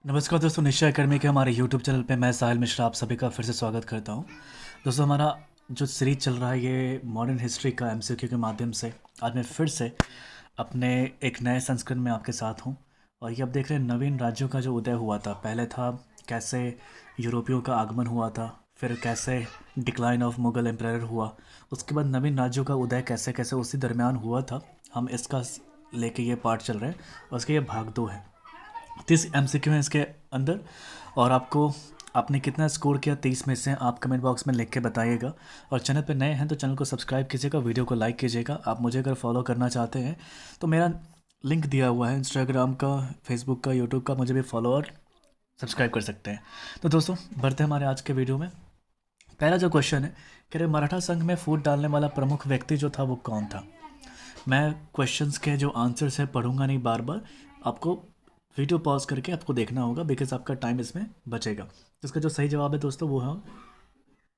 नमस्कार दोस्तों, निश्चय एकेडमी के हमारे यूट्यूब चैनल पे मैं साहिल मिश्रा आप सभी का फिर से स्वागत करता हूँ। दोस्तों, हमारा जो सीरीज चल रहा है ये मॉडर्न हिस्ट्री का एमसीक्यू के माध्यम से आज मैं फिर से अपने एक नए संस्करण में आपके साथ हूँ। और ये आप देख रहे हैं नवीन राज्यों का जो उदय हुआ था। पहले था कैसे यूरोपियों का आगमन हुआ था, फिर कैसे डिक्लाइन ऑफ मुगल एम्पायर हुआ, उसके बाद नवीन राज्यों का उदय कैसे कैसे उसी दरमियान हुआ था। हम इसका लेके ये पार्ट चल रहे हैं और इसके ये भाग 2 है। 30 एमसीक्यू हैं इसके अंदर। और आपने कितना स्कोर किया 30 में से आप कमेंट बॉक्स में लिख के बताइएगा। और चैनल पे नए हैं तो चैनल को सब्सक्राइब कीजिएगा, वीडियो को लाइक कीजिएगा। आप मुझे अगर फॉलो करना चाहते हैं तो मेरा लिंक दिया हुआ है इंस्टाग्राम का, फेसबुक का, यूट्यूब का, मुझे भी फॉलो और सब्सक्राइब कर सकते हैं। तो दोस्तों, बढ़ते हैं हमारे आज के वीडियो में। पहला जो क्वेश्चन है कह रहे मराठा संघ में फूट डालने वाला प्रमुख व्यक्ति जो था वो कौन था। मैं क्वेश्चंस के जो आंसर्स है पढ़ूंगा नहीं बार बार, आपको वीडियो पॉज करके आपको देखना होगा बिकॉज आपका टाइम इसमें बचेगा। तो इसका जो सही जवाब है दोस्तों वो है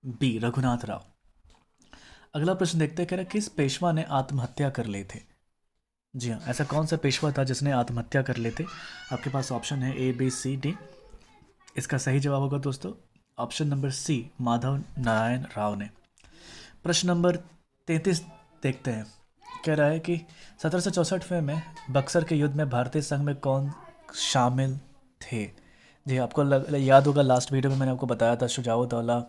बी, रघुनाथ राव। अगला प्रश्न देखते हैं, कह रहा किस पेशवा ने आत्महत्या कर ली थी। जी हाँ, ऐसा कौन सा पेशवा था जिसने आत्महत्या कर ली थी। आपके पास ऑप्शन है ए बी सी डी। इसका सही जवाब होगा दोस्तों option number C, Madhav Narayan Rao ने। प्रश्न नंबर 33 देखते हैं। कह रहा है कि 1764 में बक्सर के युद्ध में भारतीय संघ में कौन शामिल थे। जी, आपको याद होगा लास्ट वीडियो में मैंने आपको बताया था शुजाउद्दौला,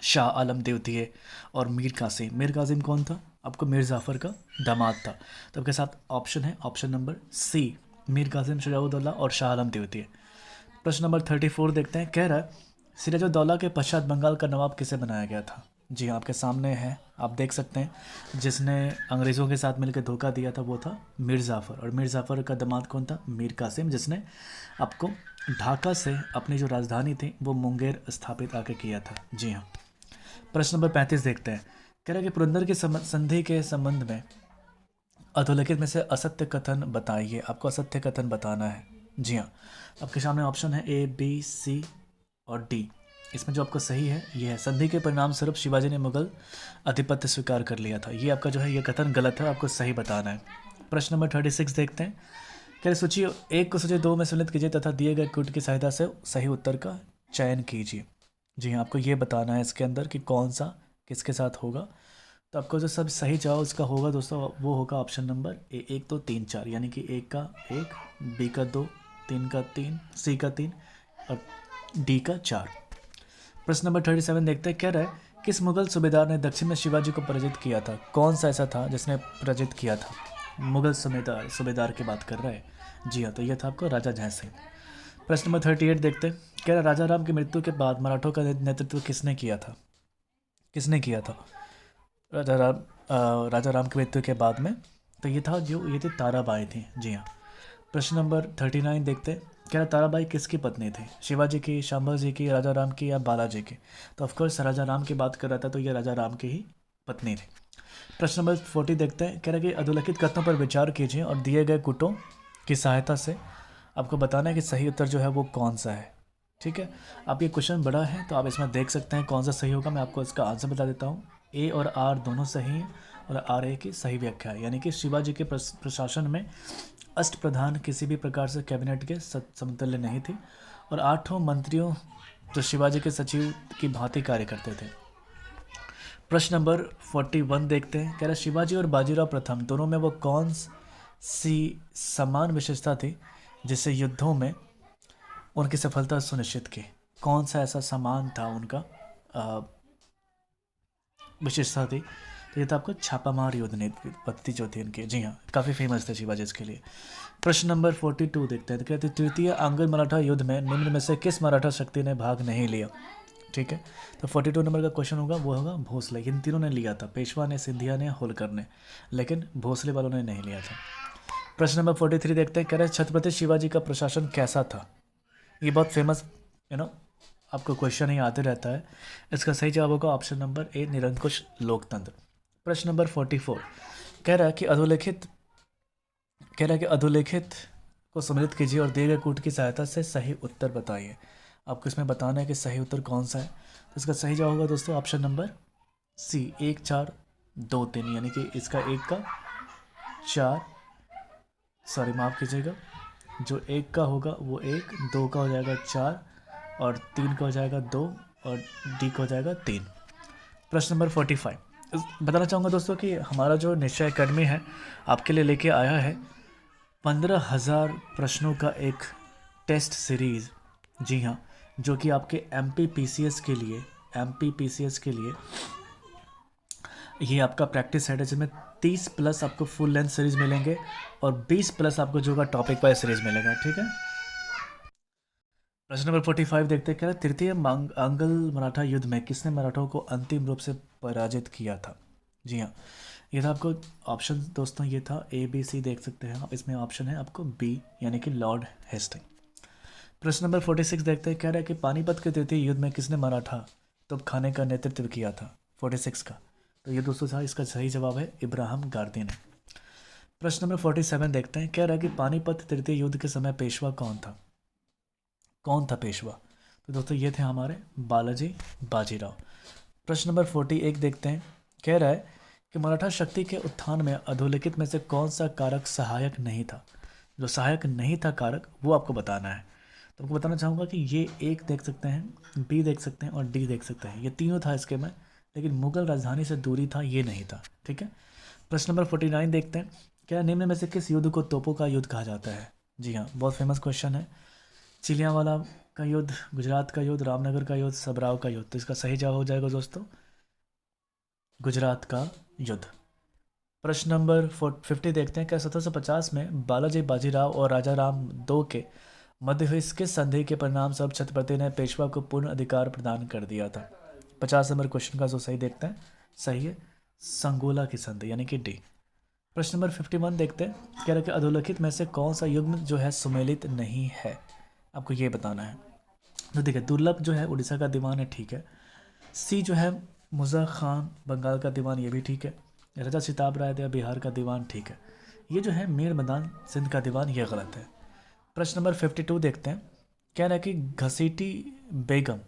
शाह आलम द्वितीय और मीर कासिम। मीर कासिम कौन था? आपको मीर जाफ़र का दामाद था। तो आपके साथ ऑप्शन है option number C, Mir Qasim, Shujauddaula और शाह आलम द्वितीय। प्रश्न नंबर 34 देखते हैं। कह रहा है सिराजुद्दौला के पश्चात बंगाल का नवाब किसे बनाया गया था। जी आपके सामने है, आप देख सकते हैं। जिसने अंग्रेज़ों के साथ मिलकर धोखा दिया था वो था मीर जाफ़र, और मीर जाफ़र का दामाद कौन था? मीर कासिम, जिसने आपको ढाका से अपनी जो राजधानी थी वो मुंगेर स्थापित आके किया था। जी हाँ। प्रश्न नंबर 35 देखते हैं। कह रहा है कि पुरंदर की संधि के संबंध में अधोलिखित में से असत्य कथन बताइए। आपको असत्य कथन बताना है। जी हाँ, आपके सामने ऑप्शन है ए बी सी और डी। इसमें जो आपका सही है ये है, संधि के परिणाम स्वरूप शिवाजी ने मुगल आधिपत्य स्वीकार कर लिया था। ये आपका जो है ये कथन गलत है, आपको सही बताना है। प्रश्न नंबर 36 देखते हैं। कह रहे सूची 1 को सूची 2 में सम्मिलित कीजिए तथा दिए गए कूट की सहायता से सही उत्तर का चयन कीजिए। जी हाँ, आपको ये बताना है इसके अंदर कि कौन सा किसके साथ होगा। तो आपको जो सब सही जवाब उसका होगा दोस्तों वो होगा ऑप्शन नंबर ए, 1 2 3 4, यानी कि ए का 1, बी का 2, 3 का 3, सी का 3 और डी का 4। प्रश्न नंबर 37 देखते हैं। कह रहा है किस मुगल सूबेदार ने दक्षिण में शिवाजी को पराजित किया था। कौन सा ऐसा था जिसने पराजित किया था? मुगल सूबेदार की बात कर रहे हैं। जी हाँ, तो यह था आपको राजा जय सिंह। प्रश्न नंबर 38 देखते हैं। कह रहा राजा राम की मृत्यु के बाद मराठों का नेतृत्व किसने किया था। किसने किया था राजा राम की मृत्यु के बाद में? तो ये थी ताराबाई थी। जी हाँ। प्रश्न नंबर 39 देखते हैं। कह रहा ताराबाई किसकी पत्नी थी। शिवाजी की, शांभव जी की, राजा राम की या बालाजी की। तो ऑफकोर्स राजा राम की बात कर रहा था तो ये राजा राम की ही पत्नी थी। प्रश्न नंबर 40 देखते हैं। कह रहा कि अधोलिखित कथनों पर विचार कीजिए और दिए गए गुटों की सहायता से आपको बताना है कि सही उत्तर जो है वो कौन सा है। ठीक है, आप ये क्वेश्चन बड़ा है तो आप इसमें देख सकते हैं कौन सा सही होगा। मैं आपको इसका आंसर बता देता हूँ। ए और आर दोनों सही हैं और आर ए की सही व्याख्या है, यानी कि शिवाजी के प्रशासन में अष्ट प्रधान किसी भी प्रकार से कैबिनेट के समतुल्य नहीं थी और 8 मंत्रियों जो शिवाजी के सचिव की भांति कार्य करते थे। प्रश्न नंबर 41 देखते हैं। कह रहा शिवाजी और बाजीराव प्रथम दोनों में वो कौन सी समान विशेषता थी जिससे युद्धों में उनकी सफलता सुनिश्चित की। कौन सा ऐसा समान था उनका विशेषता थी। तो ये था आपको छापामार युद्ध नीति जो थी इनकी। जी हाँ, काफ़ी फेमस थे शिवाजी इसके लिए। प्रश्न नंबर 42 देखते हैं। तो कहते हैं तृतीय आंग्ल मराठा युद्ध में निम्न में से किस मराठा शक्ति ने भाग नहीं लिया। ठीक है, तो 42 नंबर का क्वेश्चन होगा वो होगा भोसले। इन तीनों ने लिया था, पेशवा ने, सिंधिया ने, होलकर ने, लेकिन भोसले वालों ने नहीं लिया था। प्रश्न नंबर 43 देखते हैं। कह रहे छत्रपति शिवाजी का प्रशासन कैसा था। ये बहुत फेमस आपको क्वेश्चन ही आते रहता है। इसका सही जवाब होगा ऑप्शन नंबर ए, निरंकुश लोकतंत्र। प्रश्न नंबर 44 कह रहा है कि अधोलिखित को सम्मिलित कीजिए और दिए गए कूट की सहायता से सही उत्तर बताइए। आपको इसमें बताना है कि सही उत्तर कौन सा है। तो इसका सही जवाब होगा दोस्तों ऑप्शन नंबर सी, 1 4 2 3, यानी कि इसका 1 का 4, सॉरी माफ़ कीजिएगा, जो 1 का होगा वो 1, 2 का हो जाएगा 4 और 3 का हो जाएगा 2 और डी का हो जाएगा 3। प्रश्न नंबर 45 बताना चाहूँगा दोस्तों कि हमारा जो निश्चय अकेडमी है आपके लिए लेके आया है 15,000 प्रश्नों का एक टेस्ट सीरीज़। जी हाँ, जो कि आपके एमपी पीसीएस के लिए ये आपका प्रैक्टिस सेट है, जिसमें 30 प्लस आपको फुल लेंथ सीरीज मिलेंगे और 20 प्लस आपको जो होगा टॉपिक वाइज सीरीज मिलेगा। ठीक है, प्रश्न नंबर 45 देखते हैं। क्या तृतीय अंगल मराठा युद्ध में किसने मराठों को अंतिम रूप से पराजित किया था? जी हाँ, ये था आपको ऑप्शन दोस्तों, ये था ए बी सी देख सकते हैं आप। इसमें ऑप्शन है आपको बी यानी कि लॉर्ड हेस्टिंग। प्रश्न नंबर 46 देखते हैं। कह रहा है कि पानीपत के तृतीय युद्ध में किसने मराठा तोपखाने का नेतृत्व किया था? 46 का, तो ये दोस्तों था इसका सही जवाब है इब्राहिम गारदी ने। प्रश्न नंबर 47 देखते हैं। कह रहा है कि पानीपत तृतीय युद्ध के समय पेशवा कौन था? कौन था पेशवा? तो दोस्तों ये थे हमारे बालाजी बाजीराव। प्रश्न नंबर 48 देखते हैं। कह रहा है कि मराठा शक्ति के उत्थान में अधोलिखित में से कौन सा कारक सहायक नहीं था? जो सहायक नहीं था कारक वो आपको बताना है। तो आपको बताना चाहूँगा कि ये एक देख सकते हैं, बी देख सकते हैं और डी देख सकते हैं। ये तीनों था इसके में, लेकिन मुगल राजधानी से दूरी था ये नहीं था। ठीक है, प्रश्न नंबर 49 देखते हैं। क्या निम्न में से किस युद्ध को तोपों का युद्ध कहा जाता है? जी हाँ, बहुत फेमस क्वेश्चन है। चिलियांवाला का युद्ध, गुजरात का युद्ध, रामनगर का युद्ध, सबराव का युद्ध। तो इसका सही जवाब हो जाएगा दोस्तों गुजरात का युद्ध। प्रश्न नंबर 50 देखते हैं। क्या 1750 में बालाजी बाजीराव और राजा राम दो के मध्य हुई किस संधि के परिणाम स्वरूप छत्रपति ने पेशवा को पूर्ण अधिकार प्रदान कर दिया था? 50 नंबर क्वेश्चन का जो सही देखते हैं, सही है संगोला की संधि यानी कि डी। प्रश्न नंबर 51 देखते हैं। कह रहे कि अधोलिखित में से कौन सा युग्म जो है सुमेलित नहीं है? आपको ये बताना है। तो देखिए, दुर्लभ जो है उड़ीसा का दीवान है, ठीक है। सी जो है मुजा खान बंगाल का दीवान, ये भी ठीक है। राजा सिताब राय दया बिहार का दीवान, ठीक है। ये जो है मीर मदान सिंध का दीवान, ये गलत है। प्रश्न नंबर 52 देखते हैं। कह रहा है कि घसीटी बेगम,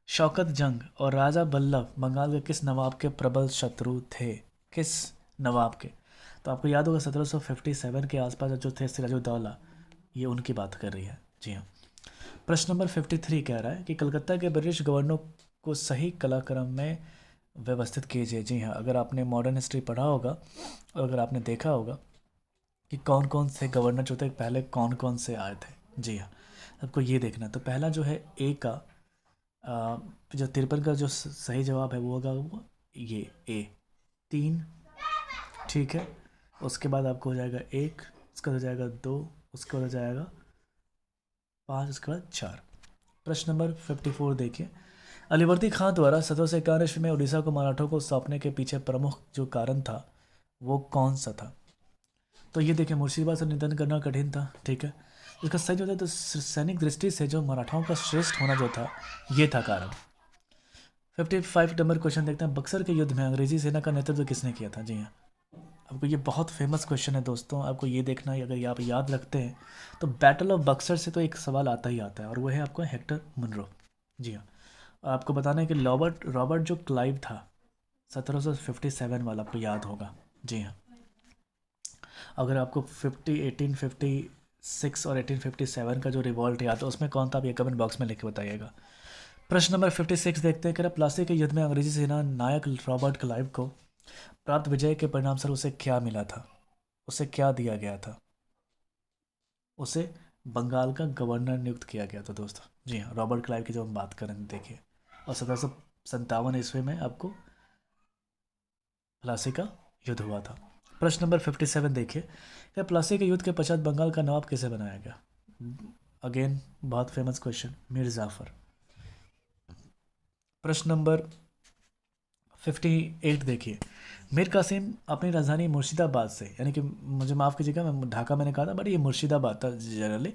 शौकत जंग और राजा बल्लभ बंगाल के किस नवाब के प्रबल शत्रु थे? किस नवाब के? तो आपको याद होगा 1757 के आसपास जो थे सिराजुद्दौला, ये उनकी बात कर रही है। जी हाँ। प्रश्न नंबर 53 कह रहा है कि कलकत्ता के ब्रिटिश गवर्नर को सही कलाक्रम में व्यवस्थित कीजिए। जी हाँ, अगर आपने मॉडर्न हिस्ट्री पढ़ा होगा और अगर आपने देखा होगा कि कौन कौन से गवर्नर जो थे पहले कौन कौन से आए थे। जी हाँ, आपको ये देखना है। तो पहला जो है ए का जो 53 का जो सही जवाब है वो होगा वो ये ए 3, ठीक है। उसके बाद आपको हो जाएगा 1, उसका हो जाएगा 2, उसका हो जाएगा 5, उसके बाद 4। प्रश्न नंबर 54 देखिए। अलीवर्दी खां द्वारा 1751 ईस्वी में उड़ीसा को मराठों को सौंपने के पीछे प्रमुख जो कारण था वो कौन सा था? तो ये देखिए, मुर्शिदाबाद से निधन करना कठिन था, ठीक है। इसका सही जो था तो सैनिक दृष्टि से जो मराठाओं का श्रेष्ठ होना जो था ये था कारण। 55 नंबर क्वेश्चन देखते हैं। बक्सर के युद्ध में अंग्रेजी सेना का नेतृत्व किसने किया था? जी हाँ, आपको ये बहुत फेमस क्वेश्चन है दोस्तों, आपको ये देखना है। अगर ये आप याद रखते हैं तो बैटल ऑफ बक्सर से तो एक सवाल आता ही आता है और वो है आपका हेक्टर मुनरो। जी हाँ, आपको बताना है कि रॉबर्ट रॉबर्ट जो क्लाइव था 1757 वाला, आपको याद होगा। जी हाँ, अगर आपको 1856 और 1857 का जो रिवॉल्ट याद है उसमें कौन था, आप ये कमेंट बॉक्स में लिख के बताइएगा। प्रश्न नंबर 56 देखते हैं। कि प्लासी के युद्ध में अंग्रेजी सेना नायक रॉबर्ट क्लाइव को प्राप्त विजय के परिणाम सर उसे क्या मिला था? उसे क्या दिया गया था? उसे बंगाल का गवर्नर नियुक्त किया गया था दोस्तों। जी हाँ, रॉबर्ट क्लाइव की जो हम बात करें देखिए। और 1757 ईस्वी में आपको प्लासी का युद्ध हुआ था। प्रश्न नंबर 57 देखिए। क्या प्लासी के युद्ध के पश्चात बंगाल का नवाब किसे बनाया गया? अगेन बहुत फेमस क्वेश्चन, मीर जाफर। प्रश्न नंबर 58 देखिए। मीर कासिम अपनी राजधानी मुर्शिदाबाद से, यानी कि मुझे माफ़ कीजिएगा, मैं ढाका मैंने कहा था बट ये मुर्शिदाबाद था जनरली।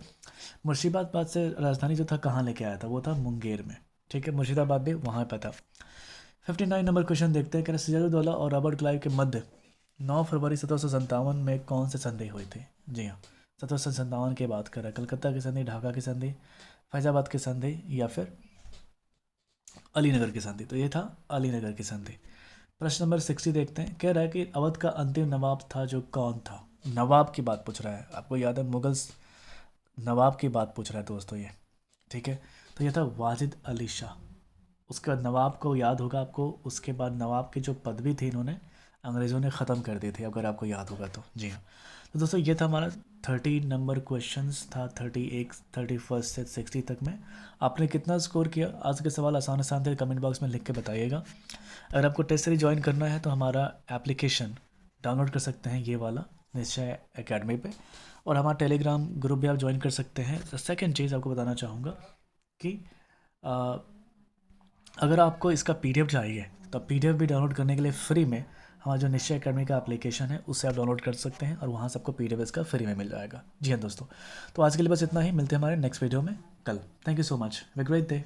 मुर्शिदाबाद से राजधानी जो था कहाँ लेके आया था? वो था मुंगेर में, ठीक है। मुर्शिदाबाद भी वहाँ पर था। 59 नंबर क्वेश्चन देखते हैं। कि सिराजुद्दौला और रॉबर्ट क्लाइव के मध्य 9 फरवरी 1757 में कौन से संधि हुई थी? जी हाँ, 1757 की बात कर रहा है। कलकत्ता की संधि, ढाका की संधि, फैजाबाद की संधि या फिर अलीनगर की संधि? तो ये था अलीनगर की संधि। प्रश्न नंबर 60 देखते हैं। कह रहा है कि अवध का अंतिम नवाब था जो कौन था? नवाब की बात पूछ रहा है। आपको याद है मुगल नवाब की बात पूछ रहा है दोस्तों ये, ठीक है। तो ये था वाजिद अली शाह। उसके बाद नवाब को याद होगा आपको, उसके बाद नवाब की जो पदवी थी इन्होंने अंग्रेज़ों ने ख़त्म कर दी थी, अगर आपको याद होगा तो। जी हाँ। तो दोस्तों ये था हमारा 30 नंबर क्वेश्चंस था, 31 से 60 तक में। आपने कितना स्कोर किया? आज के सवाल आसान आसान थे, कमेंट बॉक्स में लिख के बताइएगा। अगर आपको टेस्ट सीरीज ज्वाइन करना है तो हमारा एप्लीकेशन डाउनलोड कर सकते हैं, ये वाला निश्चय एकेडमी पे, और हमारा टेलीग्राम ग्रुप भी आप ज्वाइन कर सकते हैं। सेकेंड चीज़ आपको बताना चाहूँगा कि आ, अगर आपको इसका पीडीएफ चाहिए तो पीडीएफ भी डाउनलोड करने के लिए फ्री में हमारा जो निश्चय एकेडमी का एप्लीकेशन है उससे आप डाउनलोड कर सकते हैं, और वहाँ से आपको पीडीएफ इसका फ्री में मिल जाएगा। जी हाँ दोस्तों, तो आज के लिए बस इतना ही। मिलते हैं हमारे नेक्स्ट वीडियो में कल। Thank you so much. Have a great day.